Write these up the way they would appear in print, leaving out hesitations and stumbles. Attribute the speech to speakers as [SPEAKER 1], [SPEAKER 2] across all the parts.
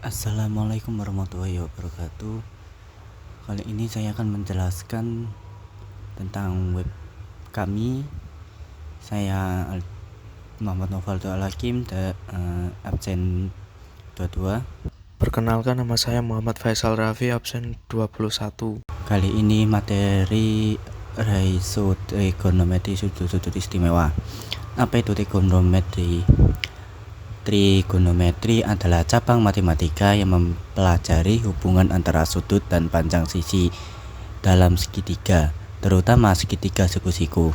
[SPEAKER 1] Assalamualaikum warahmatullahi wabarakatuh. Kali ini saya akan menjelaskan tentang web kami. Saya Muhammad Novaldo Al-Hakim, absen 22.
[SPEAKER 2] Perkenalkan, nama saya Muhammad Faisal Raffi, absen 21.
[SPEAKER 1] Kali ini materi Raiso Trigonometri sudut-sudut istimewa. Apa itu trigonometri? Trigonometri adalah cabang matematika yang mempelajari hubungan antara sudut dan panjang sisi dalam segitiga, terutama segitiga siku-siku.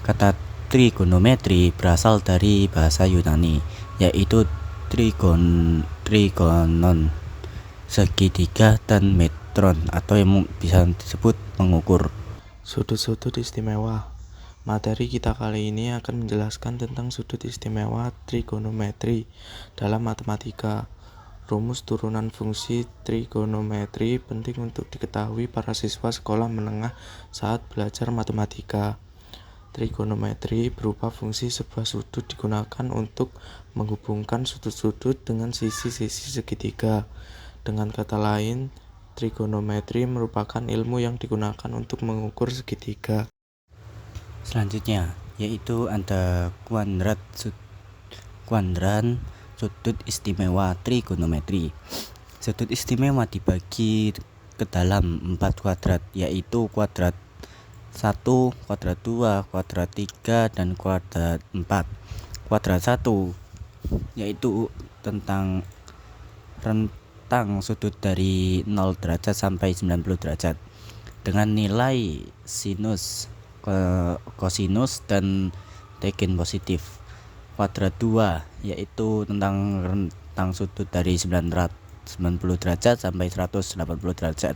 [SPEAKER 1] Kata trigonometri berasal dari bahasa Yunani, yaitu trigonon, segitiga, dan metron, atau yang bisa disebut mengukur.
[SPEAKER 2] Sudut-sudut istimewa. Materi kita kali ini akan menjelaskan tentang sudut istimewa trigonometri dalam matematika. Rumus turunan fungsi trigonometri penting untuk diketahui para siswa sekolah menengah saat belajar matematika. Trigonometri berupa fungsi sebuah sudut digunakan untuk menghubungkan sudut-sudut dengan sisi-sisi segitiga. Dengan kata lain, trigonometri merupakan ilmu yang digunakan untuk mengukur segitiga.
[SPEAKER 1] Selanjutnya yaitu ada kuadran sudut istimewa trigonometri. Sudut istimewa dibagi ke dalam 4 kuadrat, yaitu kuadrat 1, kuadrat 2, kuadrat 3, dan kuadrat 4. Kuadrat 1 yaitu tentang rentang sudut dari 0 derajat sampai 90 derajat dengan nilai sinus, kosinus, dan tanggen positif. Kuadrat 2 yaitu tentang rentang sudut dari 90 derajat sampai 180 derajat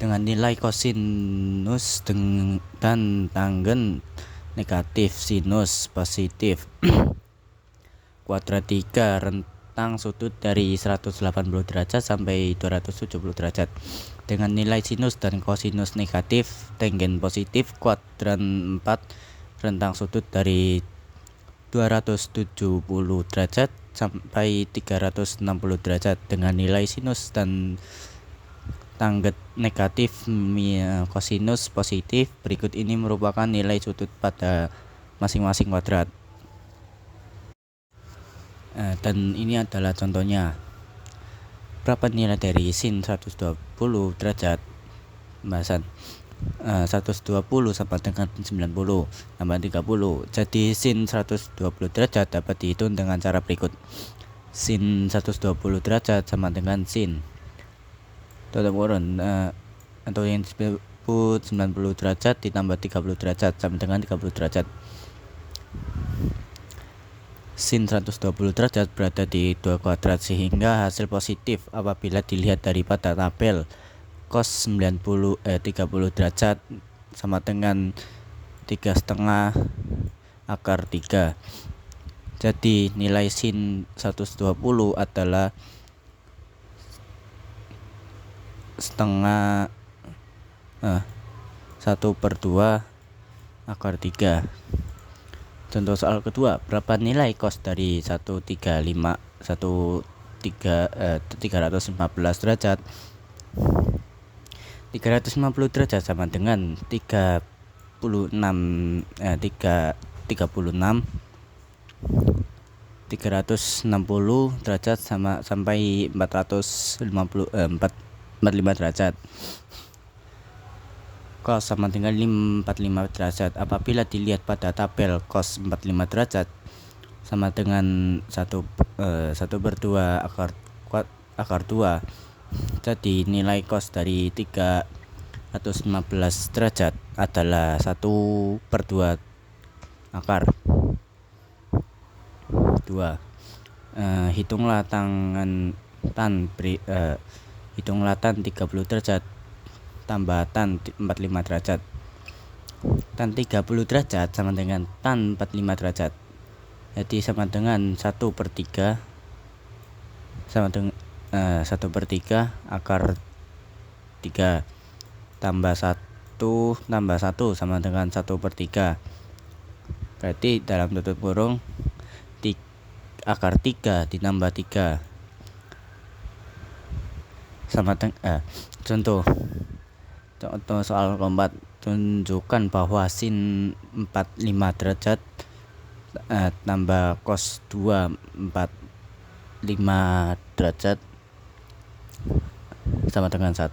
[SPEAKER 1] dengan nilai kosinus dan tanggen negatif sinus positif. Kuadrat 3 rentang sudut dari 180 derajat sampai 270 derajat dengan nilai sinus dan kosinus negatif tanggen positif. Kuadran 4 rentang sudut dari 270 derajat sampai 360 derajat dengan nilai sinus dan tanggen negatif kosinus positif. Berikut ini merupakan nilai sudut pada masing-masing kuadrat. Dan ini adalah contohnya. Berapa nilai dari sin 120 derajat? Pembahasan 120 sama dengan 90 tambah 30. Jadi sin 120 derajat dapat dihitung dengan cara berikut. Sin 120 derajat sama dengan sin tutup kurun atau yang disebut 90 derajat ditambah 30 derajat sama dengan 30 derajat. Sin 120 derajat berada di 2 kuadrat sehingga hasil positif apabila dilihat daripada tabel. Cos 30 derajat sama dengan 3,5 akar 3. Jadi nilai sin 120 adalah setengah 1/2 akar 3. Contoh soal kedua, berapa nilai cos dari 315 derajat? 350 derajat sama dengan 36 360 derajat sampai 45 derajat. Cos sama dengan 45 derajat. Apabila dilihat pada tabel, cos 45 derajat sama dengan 1/2 akar 2. Jadi nilai cos dari 315 derajat adalah 1/2 akar 2. Hitunglah hitunglah tan 30 derajat tambah tan 45 derajat. Tan 30 derajat sama dengan tan 45 derajat. Jadi sama dengan 1/3 sama dengan 1/3 akar 3 tambah 1 sama dengan 1/3. Berarti dalam tutup kurung akar 3 ditambah 3 Contoh soal keempat, tunjukkan bahwa sin 45 derajat tambah cos 2 45 derajat sama dengan 1.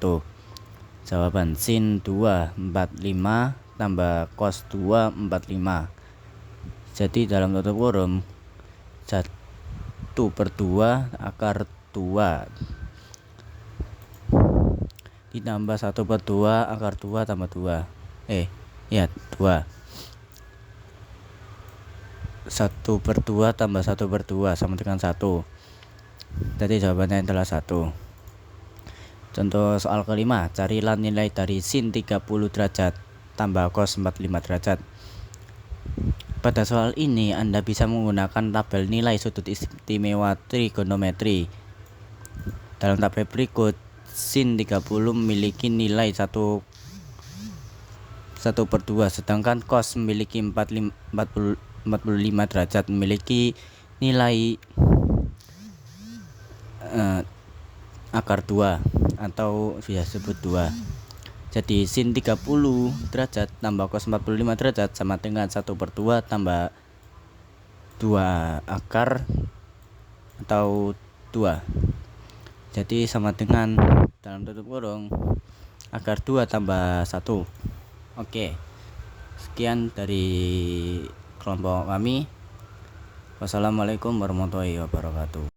[SPEAKER 1] Jawaban sin 2 45 tambah cos 2 45. Jadi dalam tutup kurung 1/2 akar 2 ditambah 1/2 akar 2 tambah 2. 2. 1/2 tambah 1/2 sama dengan 1. Jadi jawabannya adalah 1. Contoh soal kelima, carilah nilai dari sin 30 derajat tambah cos 45 derajat. Pada soal ini Anda bisa menggunakan tabel nilai sudut istimewa trigonometri. Dalam tabel berikut, sin 30 memiliki nilai 1/2, sedangkan cos memiliki 45 derajat memiliki nilai akar 2 atau bisa sebut 2. Jadi sin 30 derajat tambah cos 45 derajat sama dengan 1/2 tambah 2 akar atau 2. Jadi sama dengan dalam tutup kurung akar 2 tambah 1. Oke. Sekian dari kelompok kami. Wassalamualaikum warahmatullahi wabarakatuh.